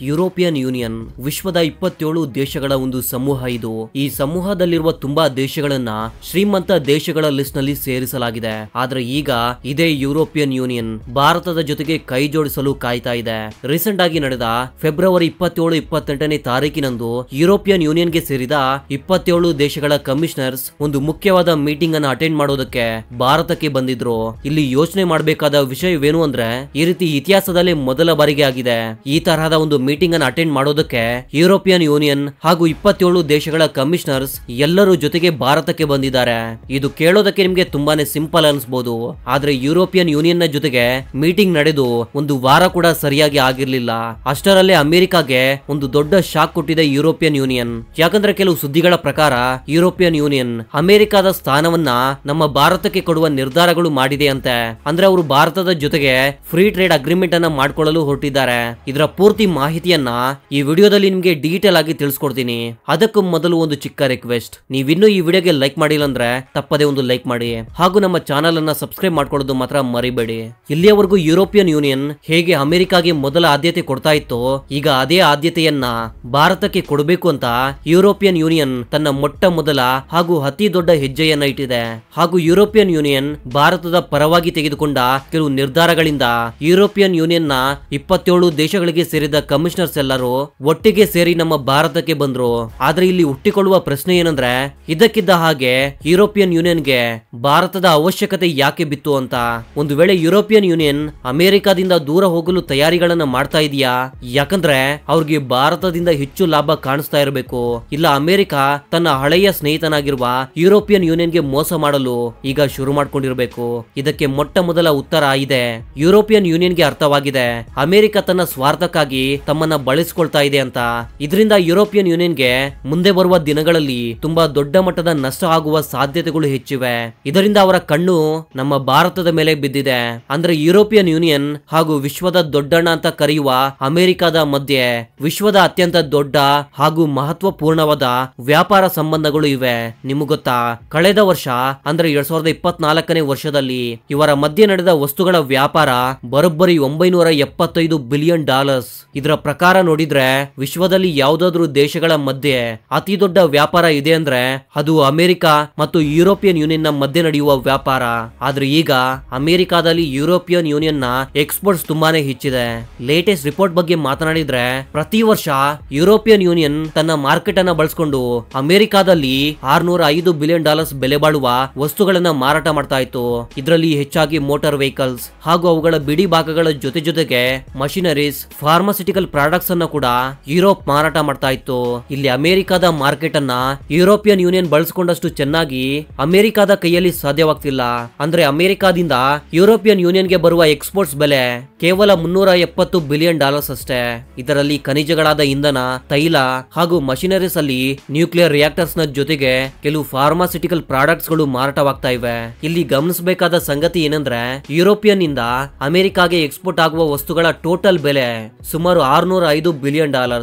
European union ವಿಶ್ವದ 27 ದೇಶಗಳ ಒಂದು ಸಮೂಹ. ಇದು ಈ ಸಮೂಹದಲ್ಲಿರುವ ತುಂಬಾ ದೇಶಗಳನ್ನ ಶ್ರೀಮಂತ ದೇಶಗಳ ಲಿಸ್ಟ್ ನಲ್ಲಿ ಸೇರಿಸಲಾಗಿದೆ. ಆದ್ರೆ ಈಗ ಇದೇ ಯುರೋಪಿಯನ್ ಯೂನಿಯನ್ ಭಾರತದ ಜೊತೆಗೆ ಕೈ ಜೋಡಿಸಲು ಕಾಯ್ತಾ ಇದೆ. ರೀಸೆಂಟ್ ಆಗಿ ನಡೆದ ಫೆಬ್ರವರಿ 27-28ನೇ ತಾರೀಕಿನಂದು ಯುರೋಪಿಯನ್ ಯೂನಿಯನ್ ಗೆ ಸೇರಿದ 27 ದೇಶಗಳ ಕಮಿಷನರ್ಸ್ ಒಂದು ಮುಖ್ಯವಾದ ಮೀಟಿಂಗ್ ಅನ್ನು ಅಟೆಂಡ್ ಮಾಡೋದಕ್ಕೆ ಭಾರತಕ್ಕೆ ಬಂದಿದ್ರು. ಇಲ್ಲಿ ಯೋಚನೆ ಮಾಡಬೇಕಾದ ವಿಷಯವೇನು ಅಂದ್ರೆ ಈ ರೀತಿ ಇತಿಹಾಸದಲ್ಲಿ ಮೊದಲ ಬಾರಿಗೆ ಆಗಿದೆ. ಈ ತರಹದ ಒಂದು ಮೀಟಿಂಗ್ ಅನ್ನು ಅಟೆಂಡ್ ಮಾಡೋದಕ್ಕೆ ಯುರೋಪಿಯನ್ ಯೂನಿಯನ್ ಹಾಗೂ 27 ದೇಶಗಳ ಕಮಿಷನರ್ಸ್ ಎಲ್ಲರೂ ಜೊತೆಗೆ ಭಾರತಕ್ಕೆ ಬಂದಿದ್ದಾರೆ. ಇದು ಕೇಳೋದಕ್ಕೆ ನಿಮ್ಗೆ ತುಂಬಾನೇ ಸಿಂಪಲ್ ಅನ್ಸ್ಬೋದು, ಆದ್ರೆ ಯುರೋಪಿಯನ್ ಯೂನಿಯನ್ ನ ಜೊತೆಗೆ ಮೀಟಿಂಗ್ ನಡೆದು ಒಂದು ವಾರ ಕೂಡ ಸರಿಯಾಗಿ ಆಗಿರ್ಲಿಲ್ಲ. ಅಷ್ಟರಲ್ಲೇ ಅಮೆರಿಕಾಗೆ ಒಂದು ದೊಡ್ಡ ಶಾಕ್ ಕೊಟ್ಟಿದೆ ಯುರೋಪಿಯನ್ ಯೂನಿಯನ್. ಯಾಕಂದ್ರೆ ಕೆಲವು ಸುದ್ದಿಗಳ ಪ್ರಕಾರ ಯುರೋಪಿಯನ್ ಯೂನಿಯನ್ ಅಮೆರಿಕಾದ ಸ್ಥಾನವನ್ನ ನಮ್ಮ ಭಾರತಕ್ಕೆ ಕೊಡುವ ನಿರ್ಧಾರಗಳು ಮಾಡಿದೆ ಅಂತೆ. ಅಂದ್ರೆ ಅವರು ಭಾರತದ ಜೊತೆಗೆ ಫ್ರೀ ಟ್ರೇಡ್ ಅಗ್ರಿಮೆಂಟ್ ಅನ್ನ ಮಾಡ್ಕೊಳ್ಳಲು ಹೊರಟಿದ್ದಾರೆ. ಇದರ ಪೂರ್ತಿ ಮಾಹಿತಿಯನ್ನ ಈ ವಿಡಿಯೋದಲ್ಲಿ ನಿಮ್ಗೆ ಡೀಟೇಲ್ ಆಗಿ ತಿಳಿಸ್ಕೊಡ್ತೀನಿ. ಅದಕ್ಕೂ ಮೊದಲು ಒಂದು ಚಿಕ್ಕ ರಿಕ್ವೆಸ್ಟ್, ನೀವಿನ್ನೂ ಈ ವಿಡಿಯೋಗೆ ಲೈಕ್ ಮಾಡಿಲ್ಲ ಅಂದ್ರೆ ತಪ್ಪದೇ ಒಂದು ಲೈಕ್ ಮಾಡಿ ಹಾಗೂ ನಮ್ಮ ಚಾನೆಲ್ ಅನ್ನ ಸಬ್ಸ್ಕ್ರೈಬ್ ಮಾಡ್ಕೊಳ್ಳೋದು ಮಾತ್ರ ಮರಿಬೇಡಿ. ಇಲ್ಲಿಯವರೆಗೂ ಯುರೋಪಿಯನ್ ಯೂನಿಯನ್ ಹೇಗೆ ಅಮೆರಿಕಾಗೆ ಮೊದಲ ಆದ್ಯತೆ ಕೊಡ್ತಾ ಇತ್ತು, ಈಗ ಅದೇ ಆದ್ಯತೆಯನ್ನ ಭಾರತಕ್ಕೆ ಕೊಡಬೇಕು ಅಂತ ಯುರೋಪಿಯನ್ ಯೂನಿಯನ್ ತನ್ನ ಮೊಟ್ಟ ಮೊದಲ ಹಾಗೂ ಅತಿ ದೊಡ್ಡ ಹೆಜ್ಜೆಯನ್ನ ಇಟ್ಟಿದೆ. ಹಾಗೂ ಯುರೋಪಿಯನ್ ಯೂನಿಯನ್ ಭಾರತದ ಪರವಾಗಿ ತೆಗೆದುಕೊಂಡ ಕೆಲವು ನಿರ್ಧಾರಗಳಿಂದ ಯುರೋಪಿಯನ್ ಯೂನಿಯನ್ ನ 27 ದೇಶಗಳಿಗೆ ಸೇರಿದ ಕಮಿಷನರ್ಸ್ ಎಲ್ಲರೂ ಒಟ್ಟಿಗೆ ಸೇರಿ ನಮ್ಮ ಭಾರತಕ್ಕೆ ಬಂದ್ರು. ಆದ್ರೆ ಇಲ್ಲಿ ಹುಟ್ಟಿಕೊಳ್ಳುವ ಪ್ರಶ್ನೆ ಏನಂದ್ರೆ, ಇದಕ್ಕಿದ್ದ ಹಾಗೆ ಯುರೋಪಿಯನ್ ಯೂನಿಯನ್ಗೆ ಭಾರತದ ಅವಶ್ಯಕತೆ ಯಾಕೆ ಬಿತ್ತು ಅಂತ. ಒಂದು ವೇಳೆ ಯುರೋಪಿಯನ್ ಯೂನಿಯನ್ ಅಮೆರಿಕಾದಿಂದ ದೂರ ಹೋಗಲು ತಯಾರಿಗಳನ್ನ ಮಾಡ್ತಾ ಇದೆಯಾ? ಯಾಕಂದ್ರೆ ಅವ್ರಿಗೆ ಭಾರತದಿಂದ ಹೆಚ್ಚು ಲಾಭ ಕಾಣಿಸ್ತಾ ಇರಬೇಕು, ಇಲ್ಲ ಅಮೆರಿಕ ತನ್ನ ಹಳೆಯ ಸ್ನೇಹಿತನಾಗಿರುವ ಯುರೋಪಿಯನ್ ಯೂನಿಯನ್ಗೆ ಮೋಸ ಮಾಡಲು ಈಗ ಶುರು ಮಾಡ್ಕೊಂಡಿರ್ಬೇಕು? ಇದಕ್ಕೆ ಮೊಟ್ಟ ಮೊದಲ ಉತ್ತರ ಇದೆ, ಯುರೋಪಿಯನ್ ಯೂನಿಯನ್ಗೆ ಅರ್ಥವಾಗಿದೆ ಅಮೆರಿಕ ತನ್ನ ಸ್ವಾರ್ಥಕ್ಕಾಗಿ ತಮ್ಮನ್ನ ಬಳಸಿಕೊಳ್ತಾ ಇದೆ ಅಂತ. ಇದರಿಂದ ಯುರೋಪಿಯನ್ ಯೂನಿಯನ್ಗೆ ಮುಂದೆ ಬರುವ ದಿನಗಳಲ್ಲಿ ತುಂಬಾ ದೊಡ್ಡ ಮಟ್ಟದ ನಷ್ಟ ಆಗುವ ಸಾಧ್ಯತೆಗಳು ಹೆಚ್ಚಿವೆ. ಇದರಿಂದ ಅವರ ಕಣ್ಣು ನಮ್ಮ ಭಾರತದ ಮೇಲೆ ಬಿದ್ದಿದೆ. ಅಂದ್ರೆ ಯುರೋಪಿಯನ್ ಯೂನಿಯನ್ ಹಾಗೂ ವಿಶ್ವದ ದೊಡ್ಡಣ್ಣ ಅಂತ ಕರೆಯುವ ಅಮೆರಿಕದ ಮಧ್ಯೆ ವಿಶ್ವದ ಅತ್ಯಂತ ದೊಡ್ಡ ಹಾಗೂ ಮಹತ್ವಪೂರ್ಣವಾದ ವ್ಯಾಪಾರ ಸಂಬಂಧಗಳು ಇವೆ. ನಿಮಗೆ ಗೊತ್ತಾ, ಕಳೆದ ವರ್ಷ ಅಂದ್ರೆ 2024ನೇ ವರ್ಷದಲ್ಲಿ ಇವರ ಮಧ್ಯೆ ನಡೆದ ವಸ್ತುಗಳ ವ್ಯಾಪಾರ ಬರೋಬ್ಬರಿ $975 ಬಿಲಿಯನ್. ಇದರ ಪ್ರಕಾರ ನೋಡಿದ್ರೆ ವಿಶ್ವದಲ್ಲಿ ಯಾವುದಾದ್ರೂ ದೇಶಗಳ ಮಧ್ಯೆ ಅತಿ ದೊಡ್ಡ ವ್ಯಾಪಾರ ಇದೆ ಅಂದ್ರೆ ಅದು ಅಮೆರಿಕ ಮತ್ತು ಯುರೋಪಿಯನ್ ಯೂನಿಯನ್ ನ ಮಧ್ಯೆ ನಡೆಯುವ ವ್ಯಾಪಾರ. ಆದ್ರೆ ಈಗ ಅಮೆರಿಕಾದಲ್ಲಿ ಯುರೋಪಿಯನ್ ಯೂನಿಯನ್ ನ ಎಕ್ಸ್ಪೋರ್ಟ್ಸ್ ತುಂಬಾನೇ ಹೆಚ್ಚಿದೆ. ಲೇಟೆಸ್ಟ್ ರಿಪೋರ್ಟ್ ಬಗ್ಗೆ ಮಾತನಾಡಿದ್ರೆ ಪ್ರತಿ ವರ್ಷ ಯುರೋಪಿಯನ್ ಯೂನಿಯನ್ ತನ್ನ ಮಾರ್ಕೆಟ್ ಅನ್ನ ಬಳಸಿಕೊಂಡು ಅಮೆರಿಕಾದಲ್ಲಿ $605 ಬಿಲಿಯನ್ ಬೆಲೆ ಬಾಳುವ ವಸ್ತುಗಳನ್ನ ಮಾರಾಟ ಮಾಡ್ತಾ ಇತ್ತು. ಇದರಲ್ಲಿ ಹೆಚ್ಚಾಗಿ ಮೋಟಾರ್ ವೆಹಿಕಲ್ಸ್ ಹಾಗೂ ಅವುಗಳ ಬಿಡಿ ಭಾಗಗಳ ಜೊತೆಗೆ ಮಷಿನರೀಸ್, ಫಾರ್ಮಾಸ್ಯೂಟಿಕಲ್ ಪ್ರಾಡಕ್ಟ್ಸ್ ಅನ್ನ ಕೂಡ ಯುರೋಪ್ ಮಾರಾಟ ಮಾಡ್ತಾ ಇತ್ತು. ಇಲ್ಲಿ ಅಮೆರಿಕದ ಮಾರ್ಕೆಟ್ ಅನ್ನ ಯುರೋಪಿಯನ್ ಯೂನಿಯನ್ ಬಳಸಿಕೊಂಡಷ್ಟು ಚೆನ್ನಾಗಿ ಅಮೆರಿಕದ ಕೈಯಲ್ಲಿ ಸಾಧ್ಯವಾಗ್ತಿಲ್ಲ. ಅಂದ್ರೆ ಅಮೆರಿಕಾದಿಂದ ಯುರೋಪಿಯನ್ ಯೂನಿಯನ್ ಗೆ ಬರುವ ಎಕ್ಸ್ಪೋರ್ಟ್ಸ್ ಬೆಲೆ ಕೇವಲ $370 ಬಿಲಿಯನ್ ಅಷ್ಟೇ. ಇದರಲ್ಲಿ ಖನಿಜಗಳಾದ ಇಂಧನ, ತೈಲ ಹಾಗೂ ಮಷಿನರೀಸ್ ಅಲ್ಲಿ ನ್ಯೂಕ್ಲಿಯರ್ ರಿಯಾಕ್ಟರ್ಸ್ ನ ಜೊತೆಗೆ ಕೆಲವು ಫಾರ್ಮಾಸ್ಯೂಟಿಕಲ್ ಪ್ರಾಡಕ್ಟ್ಸ್ ಗಳು ಮಾರಾಟವಾಗ್ತಾ ಇವೆ. ಇಲ್ಲಿ ಗಮನಿಸಬೇಕಾದ ಸಂಗತಿ ಏನಂದ್ರೆ ಯುರೋಪಿಯನ್ ಇಂದ ಅಮೆರಿಕಾಗೆ ಎಕ್ಸ್ಪೋರ್ಟ್ ಆಗುವ ವಸ್ತುಗಳ ಟೋಟಲ್ ಬೆಲೆ ಸುಮಾರು $605 ಬಿಲಿಯನ್.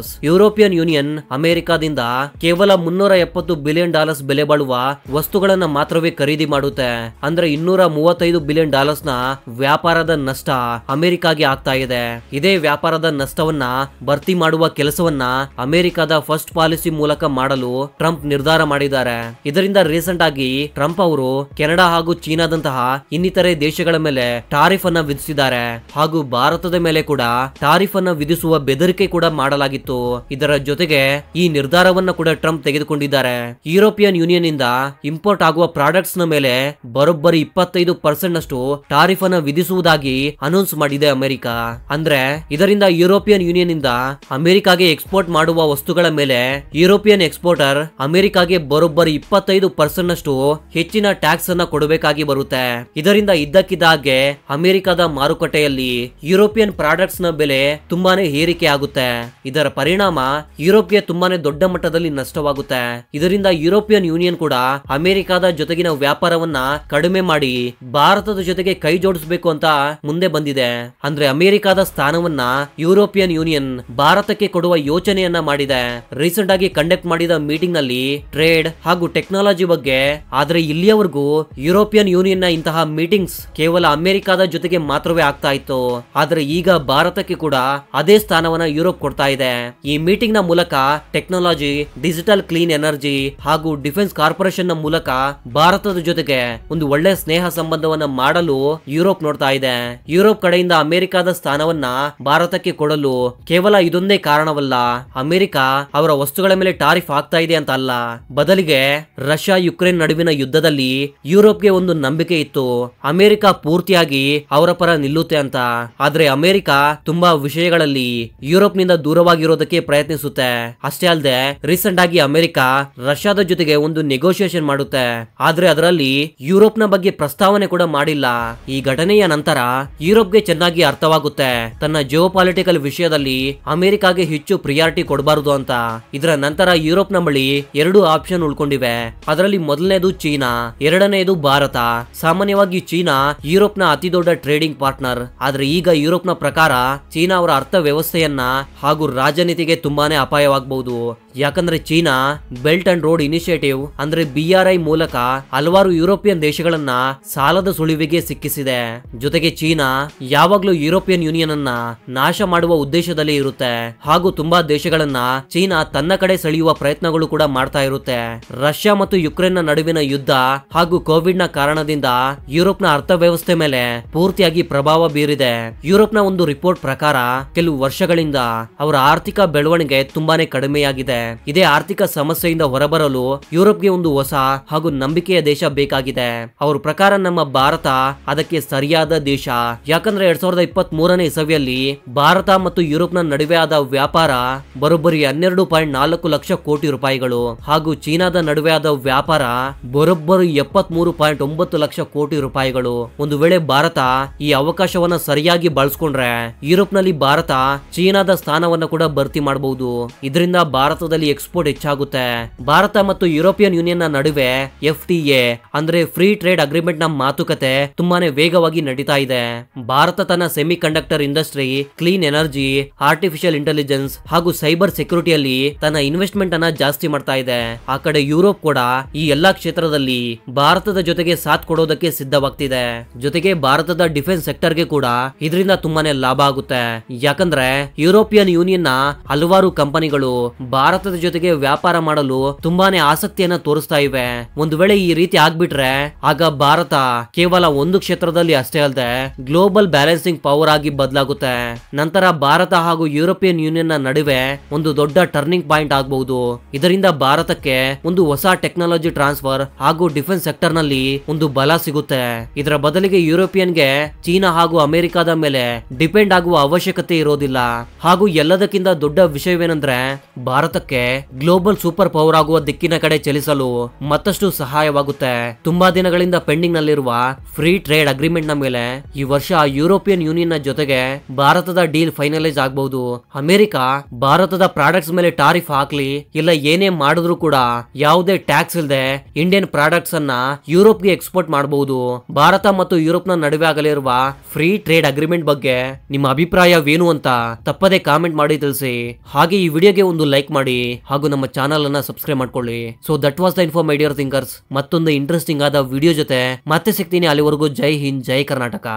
ಯುರೋಪಿಯನ್ ಯೂನಿಯನ್ ಅಮೆರಿಕಾದಿಂದ ಕೇವಲ $370 ಬಿಲಿಯನ್ ಬೆಲೆ ಬಾಳುವ ವಸ್ತುಗಳನ್ನ ಮಾತ್ರವೇ ಖರೀದಿ ಮಾಡುತ್ತೆ. ಅಂದ್ರೆ $235 ಬಿಲಿಯನ್ ನ ವ್ಯಾಪಾರದ ನಷ್ಟ ಅಮೆರಿಕಾಗೆ ಆಗ್ತಾ ಇದೆ. ಇದೇ ವ್ಯಾಪಾರದ ನಷ್ಟವನ್ನ ಭರ್ತಿ ಮಾಡುವ ಕೆಲಸವನ್ನ ಅಮೆರಿಕದ ಫಸ್ಟ್ ಪಾಲಿಸಿ ಮೂಲಕ ಮಾಡಲು ಟ್ರಂಪ್ ನಿರ್ಧಾರ ಮಾಡಿದ್ದಾರೆ. ಇದರಿಂದ ರೀಸೆಂಟ್ ಆಗಿ ಟ್ರಂಪ್ ಅವರು ಕೆನಡಾ ಹಾಗೂ ಚೀನಾದಂತಹ ಇನ್ನಿತರೆ ದೇಶಗಳ ಮೇಲೆ ಟಾರಿಫ್ ಅನ್ನ ವಿಧಿಸಿದ್ದಾರೆ. ಹಾಗೂ ಭಾರತದ ಮೇಲೆ ಕೂಡ ಟಾರಿಫ್ ಅನ್ನ ವಿಧಿಸುವ ಬೆದರಿಕೆ ಕೂಡ ಮಾಡಲಾಗಿತ್ತು. ಇದರ ಜೊತೆಗೆ ಈ ನಿರ್ಧಾರವನ್ನ ಕೂಡ ಟ್ರಂಪ್ ತೆಗೆದುಕೊಂಡಿದ್ದಾರೆ. ಯುರೋಪಿಯನ್ ಯೂನಿಯನ್ ಇಂದ ಇಂಪೋರ್ಟ್ ಆಗುವ ಪ್ರಾಡಕ್ಟ್ಸ್ ನ ಮೇಲೆ ಬರೋಬ್ಬರಿ 25% ನಷ್ಟು ಟಾರಿಫ್ ಅನ್ನ ವಿಧಿಸುವುದಾಗಿ ಅನೌನ್ಸ್ ಮಾಡಿದೆ ಅಮೆರಿಕ. ಅಂದ್ರೆ ಇದರಿಂದ ಯುರೋಪಿಯನ್ ಯೂನಿಯನ್ ಇಂದ ಅಮೆರಿಕಾಗೆ ಎಕ್ಸ್ಪೋರ್ಟ್ ಮಾಡುವ ವಸ್ತುಗಳ ಮೇಲೆ ಯುರೋಪಿಯನ್ ಎಕ್ಸ್ಪೋರ್ಟರ್ ಅಮೆರಿಕಾಗೆ ಬರೋಬ್ಬರಿ 25% ನಷ್ಟು ಹೆಚ್ಚಿನ ಟ್ಯಾಕ್ಸ್ ಅನ್ನ ಕೊಡಬೇಕಾಗಿ ಬರುತ್ತೆ. ಇದರಿಂದ ಇದ್ದಕ್ಕಿದ್ದ ಹಾಗೆ ಅಮೆರಿಕದ ಮಾರುಕಟ್ಟೆಯಲ್ಲಿ ಯುರೋಪಿಯನ್ ಪ್ರಾಡಕ್ಟ್ಸ್ ನ ಬೆಲೆ ತುಂಬಾನೇ ಏರಿಕೆ ಆಗುತ್ತೆ. ಇದರ ಪರಿಣಾಮ ಯುರೋಪ್ಗೆ ತುಂಬಾನೇ ದೊಡ್ಡ ಮಟ್ಟದಲ್ಲಿ ನಷ್ಟವಾಗುತ್ತೆ. ಇದರಿಂದ ಯುರೋಪಿಯನ್ ಯೂನಿಯನ್ ಕೂಡ ಅಮೆರಿಕದ ಜೊತೆಗಿನ ವ್ಯಾಪಾರವನ್ನ ಕಡಿಮೆ ಮಾಡಿ ಭಾರತದ ಜೊತೆಗೆ ಕೈ ಜೋಡಿಸಬೇಕು ಅಂತ ಮುಂದೆ ಬಂದಿದೆ. ಅಂದ್ರೆ ಅಮೆರಿಕದ ಸ್ಥಾನವನ್ನ ಯುರೋಪಿಯನ್ ಯೂನಿಯನ್ ಭಾರತಕ್ಕೆ ಕೊಡುವ ಯೋಚನೆಯನ್ನ ಮಾಡಿದೆ. ರೀಸೆಂಟ್ ಆಗಿ ಕಂಡಕ್ಟ್ ಮಾಡಿದ ಮೀಟಿಂಗ್ ನಲ್ಲಿ ಟ್ರೇಡ್ ಹಾಗೂ ಟೆಕ್ನಾಲಜಿ ಬಗ್ಗೆ. ಆದ್ರೆ ಇಲ್ಲಿಯವರೆಗೂ ಯುರೋಪಿಯನ್ ಯೂನಿಯನ್ ನ ಇಂತಹ ಮೀಟಿಂಗ್ಸ್ ಕೇವಲ ಅಮೆರಿಕದ ಜೊತೆಗೆ ಮಾತ್ರವೇ ಆಗ್ತಾ ಇತ್ತು. ಆದ್ರೆ ಈಗ ಭಾರತಕ್ಕೆ ಕೂಡ ಅದೇ ಸ್ಥಾನವನ್ನ ಬೆಂಬಲವನ್ನ ಯುರೋಪ್ ಕೊಡ್ತಾ ಇದೆ. ಈ ಮೀಟಿಂಗ್ ನ ಮೂಲಕ ಟೆಕ್ನಾಲಜಿ, ಡಿಜಿಟಲ್ ಕ್ಲೀನ್ ಎನರ್ಜಿ ಹಾಗೂ ಡಿಫೆನ್ಸ್ ಕಾರ್ಪೊರೇಷನ್ ನ ಮೂಲಕ ಭಾರತದ ಜೊತೆಗೆ ಒಂದು ಒಳ್ಳೆ ಸ್ನೇಹ ಸಂಬಂಧವನ್ನ ಮಾಡಲು ಯುರೋಪ್ ನೋಡ್ತಾ ಇದೆ. ಯುರೋಪ್ ಕಡೆಯಿಂದ ಅಮೆರಿಕದ ಸ್ಥಾನವನ್ನ ಭಾರತಕ್ಕೆ ಕೊಡಲು ಕೇವಲ ಇದೊಂದೇ ಕಾರಣವಲ್ಲ. ಅಮೆರಿಕ ಅವರ ವಸ್ತುಗಳ ಮೇಲೆ ಟಾರಿಫ್ ಆಗ್ತಾ ಇದೆ ಅಂತ ಅಲ್ಲ, ಬದಲಿಗೆ ರಷ್ಯಾ ಯುಕ್ರೇನ್ ನಡುವಿನ ಯುದ್ಧದಲ್ಲಿ ಯುರೋಪ್ಗೆ ಒಂದು ನಂಬಿಕೆ ಇತ್ತು, ಅಮೆರಿಕ ಪೂರ್ತಿಯಾಗಿ ಅವರ ಪರ ನಿಲ್ಲುತ್ತೆ ಅಂತ. ಆದ್ರೆ ಅಮೆರಿಕ ತುಂಬಾ ವಿಷಯಗಳಲ್ಲಿ ಯುರೋಪ್ ನಿಂದ ದೂರವಾಗಿರೋದಕ್ಕೆ ಪ್ರಯತ್ನಿಸುತ್ತೆ. ಅಷ್ಟೇ ಅಲ್ಲದೆ ರೀಸೆಂಟ್ ಆಗಿ ಅಮೆರಿಕ ರಷ್ಯಾದ ಜೊತೆಗೆ ಒಂದು ನೆಗೋಷಿಯೇಷನ್ ಮಾಡುತ್ತೆ, ಆದ್ರೆ ಅದರಲ್ಲಿ ಯುರೋಪ್ ನ ಬಗ್ಗೆ ಪ್ರಸ್ತಾವನೆ ಕೂಡ ಮಾಡಿಲ್ಲ. ಈ ಘಟನೆಯ ನಂತರ ಯುರೋಪ್ಗೆ ಚೆನ್ನಾಗಿ ಅರ್ಥವಾಗುತ್ತೆ ತನ್ನ ಜಿಯೋಪಾಲಿಟಿಕಲ್ ವಿಷಯದಲ್ಲಿ ಅಮೆರಿಕಾಗೆ ಹೆಚ್ಚು ಪ್ರಿಯಾರಿಟಿ ಕೊಡಬಾರದು ಅಂತ. ಇದರ ನಂತರ ಯುರೋಪ್ ನ ಬಳಿ ಎರಡು ಆಪ್ಷನ್ ಉಳ್ಕೊಂಡಿವೆ. ಅದರಲ್ಲಿ ಮೊದಲನೇದು ಚೀನಾ, ಎರಡನೆಯದು ಭಾರತ. ಸಾಮಾನ್ಯವಾಗಿ ಚೀನಾ ಯುರೋಪ್ ನ ಅತಿ ದೊಡ್ಡ ಟ್ರೇಡಿಂಗ್ ಪಾರ್ಟ್ನರ್. ಆದ್ರೆ ಈಗ ಯುರೋಪ್ ನ ಪ್ರಕಾರ ಚೀನಾ ಅವರ ಅರ್ಥ ವ್ಯವಸ್ಥೆಯನ್ನ ಹಾಗೂ ರಾಜನೀತಿಗೆ ತುಂಬಾನೇ ಅಪಾಯವಾಗಬಹುದು. ಯಾಕಂದ್ರೆ China belt and road initiative ಅಂದ್ರೆ BRI ಮೂಲಕ ಹಲವಾರು ಯುರೋಪಿಯನ್ ದೇಶಗಳನ್ನ ಸಾಲದ ಸುಳಿವಿಗೆ ಸಿಕ್ಕಿಸಿದೆ. ಜೊತೆಗೆ ಚೀನಾ ಯಾವಾಗ್ಲೂ ಯುರೋಪಿಯನ್ ಯೂನಿಯನ್ ಅನ್ನ ನಾಶ ಮಾಡುವ ಉದ್ದೇಶದಲ್ಲಿ ಇರುತ್ತೆ ಹಾಗೂ ತುಂಬಾ ದೇಶಗಳನ್ನ ಚೀನಾ ತನ್ನ ಕಡೆ ಸೆಳೆಯುವ ಪ್ರಯತ್ನಗಳು ಕೂಡ ಮಾಡ್ತಾ ಇರುತ್ತೆ. ರಷ್ಯಾ ಮತ್ತು ಯುಕ್ರೇನ್ ನ ನಡುವಿನ ಯುದ್ಧ ಹಾಗೂ ಕೋವಿಡ್ ನ ಕಾರಣದಿಂದ ಯುರೋಪ್ ನ ಅರ್ಥವ್ಯವಸ್ಥೆ ಮೇಲೆ ಪೂರ್ತಿಯಾಗಿ ಪ್ರಭಾವ ಬೀರಿದೆ. ಯುರೋಪ್ ನ ಒಂದು ರಿಪೋರ್ಟ್ ಪ್ರಕಾರ ಕೆಲವು ವರ್ಷಗಳಿಂದ ಅವರ ಆರ್ಥಿಕ ಬೆಳವಣಿಗೆ ತುಂಬಾನೇ ಕಡಿಮೆಯಾಗಿದೆ. ಇದೇ ಆರ್ಥಿಕ ಸಮಸ್ಯೆಯಿಂದ ಹೊರಬರಲು ಯುರೋಪ್ಗೆ ಒಂದು ಹೊಸ ಹಾಗೂ ನಂಬಿಕೆಯ ದೇಶ ಬೇಕಾಗಿದೆ. ಅವರ ಪ್ರಕಾರ ನಮ್ಮ ಭಾರತ ಅದಕ್ಕೆ ಸರಿಯಾದ ದೇಶ. ಯಾಕಂದ್ರೆ 2023ನೇ ಇಸವಿಯಲ್ಲಿ ಭಾರತ ಮತ್ತು ಯುರೋಪ್ ನ ನಡುವೆ ಆದ ವ್ಯಾಪಾರ ಬರೋಬ್ಬರಿ 12.4 ಲಕ್ಷ ಕೋಟಿ ರೂಪಾಯಿಗಳು ಹಾಗೂ ಚೀನಾದ ನಡುವೆ ಆದ ವ್ಯಾಪಾರ ಬರೋಬ್ಬರಿ 73.9 ಲಕ್ಷ ಕೋಟಿ ರೂಪಾಯಿಗಳು. ಒಂದು ವೇಳೆ ಭಾರತ ಈ ಅವಕಾಶವನ್ನ ಸರಿಯಾಗಿ ಬಳಸ್ಕೊಂಡ್ರೆ ಯುರೋಪ್ ನಲ್ಲಿ ಭಾರತ ಚೀನಾದ ಸ್ಥಾನವನ್ನ ಕೂಡ ಭರ್ತಿ ಮಾಡಬಹುದು. ಇದರಿಂದ ಭಾರತದಲ್ಲಿ ಎಕ್ಸ್ಪೋರ್ಟ್ ಹೆಚ್ಚಾಗುತ್ತೆ. ಭಾರತ ಮತ್ತು ಯುರೋಪಿಯನ್ ಯೂನಿಯನ್ ನ ನಡುವೆ FTA ಅಂದ್ರೆ ಫ್ರೀ ಟ್ರೇಡ್ ಅಗ್ರಿಮೆಂಟ್ ನ ಮಾತುಕತೆ ತುಂಬಾನೇ ವೇಗವಾಗಿ ನಡೀತಾ ಇದೆ. ಭಾರತ ತನ್ನ semi conductor industry, clean energy, artificial intelligence ಹಾಗೂ ಸೈಬರ್ ಸೆಕ್ಯೂರಿಟಿಯಲ್ಲಿ ತನ್ನ ಇನ್ವೆಸ್ಟ್ಮೆಂಟ್ ಅನ್ನ ಜಾಸ್ತಿ ಮಾಡ್ತಾ ಇದೆ. ಆ ಕಡೆ ಯುರೋಪ್ ಕೂಡ ಈ ಎಲ್ಲಾ ಕ್ಷೇತ್ರದಲ್ಲಿ ಭಾರತದ ಜೊತೆಗೆ ಸಾಥ್ ಕೊಡೋದಕ್ಕೆ ಸಿದ್ಧವಾಗ್ತಿದೆ. ಜೊತೆಗೆ ಭಾರತದ ಡಿಫೆನ್ಸ್ ಸೆಕ್ಟರ್ ಗೆ ಕೂಡ ಇದರಿಂದ ತುಂಬಾನೇ ಲಾಭ ಆಗುತ್ತೆ. ಯಾಕಂದ್ರೆ ಯುರೋಪಿಯನ್ ಯೂನಿಯನ್ ನ ಹಲವಾರು ಕಂಪನಿಗಳು ಭಾರತದ ಜೊತೆಗೆ ವ್ಯಾಪಾರ ಮಾಡಲು ತುಂಬಾನೇ ಆಸಕ್ತಿಯನ್ನ ತೋರಿಸ್ತಾ ಇವೆ. ಒಂದು ವೇಳೆ ಈ ರೀತಿ ಆಗ್ಬಿಟ್ರೆ ಆಗ ಭಾರತ ಕೇವಲ ಒಂದು ಕ್ಷೇತ್ರದಲ್ಲಿ ಅಷ್ಟೇ ಅಲ್ಲದೆ ಗ್ಲೋಬಲ್ ಬ್ಯಾಲೆನ್ಸಿಂಗ್ ಪವರ್ ಆಗಿ ಬದಲಾಗುತ್ತೆ. ನಂತರ ಭಾರತ ಹಾಗೂ ಯುರೋಪಿಯನ್ ಯೂನಿಯನ್ ನ ನಡುವೆ ಒಂದು ದೊಡ್ಡ ಟರ್ನಿಂಗ್ ಪಾಯಿಂಟ್ ಆಗಬಹುದು. ಇದರಿಂದ ಭಾರತಕ್ಕೆ ಒಂದು ಹೊಸ ಟೆಕ್ನಾಲಜಿ ಟ್ರಾನ್ಸ್ಫರ್ ಹಾಗೂ ಡಿಫೆನ್ಸ್ ಸೆಕ್ಟರ್ ನಲ್ಲಿ ಒಂದು ಬಲ ಸಿಗುತ್ತೆ. ಇದರ ಬದಲಿಗೆ ಯುರೋಪಿಯನ್ಗೆ ಚೀನಾ ಹಾಗೂ ಅಮೆರಿಕದ ಮೇಲೆ ಡಿಪೆಂಡ್ ಆಗುವ ಅವಶ್ಯಕತೆ ಇರೋದಿಲ್ಲ. ಹಾಗೂ ಎಲ್ಲದಕ್ಕಿಂತ ದೊಡ್ಡ ವಿಷಯವೇನೆಂದ್ರೆ ಭಾರತಕ್ಕೆ ಗ್ಲೋಬಲ್ ಸೂಪರ್ ಪವರ್ ಆಗುವ ದಿಕ್ಕಿನ ಕಡೆ ಚಲಿಸಲು ಮತ್ತಷ್ಟು ಸಹಾಯವಾಗುತ್ತೆ. ತುಂಬಾ ದಿನಗಳಿಂದ ಪೆಂಡಿಂಗ್ ನಲ್ಲಿರುವ ಫ್ರೀ ಟ್ರೇಡ್ ಅಗ್ರಿಮೆಂಟ್ ನ ಮೇಲೆ ಈ ವರ್ಷ ಯುರೋಪಿಯನ್ ಯೂನಿಯನ್ ನ ಜೊತೆಗೆ ಭಾರತದ ಡೀಲ್ ಫೈನಲೈಸ್ ಆಗಬಹುದು. ಅಮೆರಿಕ ಭಾರತದ ಪ್ರಾಡಕ್ಟ್ಸ್ ಮೇಲೆ ಟಾರಿಫ್ ಹಾಕ್ಲಿ ಇಲ್ಲ ಏನೇ ಮಾಡಿದ್ರು ಕೂಡ ಯಾವುದೇ ಟ್ಯಾಕ್ಸ್ ಇಲ್ಲದೆ ಇಂಡಿಯನ್ ಪ್ರಾಡಕ್ಟ್ಸ್ ಅನ್ನ ಯುರೋಪ್ಗೆ ಎಕ್ಸ್ಪೋರ್ಟ್ ಮಾಡಬಹುದು. ಭಾರತ ಮತ್ತು ಯುರೋಪ್ ನ ನಡುವೆ ಆಗಲಿರುವ ಫ್ರೀ ಟ್ರೇಡ್ ಅಗ್ರಿಮೆಂಟ್ ಬಗ್ಗೆ ನಿಮ್ಮ ಅಭಿಪ್ರಾಯವೇನು ಅಂತ ತಪ್ಪದೇ ಕಾಮೆಂಟ್ ಮಾಡಿ ತಿಳಿಸಿ. ಹಾಗೆ ಈ ವಿಡಿಯೋಗೆ ಒಂದು ಲೈಕ್ ಮಾಡಿ ಹಾಗೂ ನಮ್ಮ ಚಾನಲ್ ಅನ್ನ ಸಬ್ಸ್ಕ್ರೈಬ್ ಮಾಡ್ಕೊಳ್ಳಿ. So that was the info my dear thinkers. ಮತ್ತೊಂದು ಇಂಟ್ರೆಸ್ಟಿಂಗ್ ಆದ ವಿಡಿಯೋ ಜೊತೆ ಮತ್ತೆ ಸಿಗ್ತೀನಿ. ಅಲ್ಲಿವರೆಗೂ ಜೈ ಹಿಂದ್, ಜೈ ಕರ್ನಾಟಕ.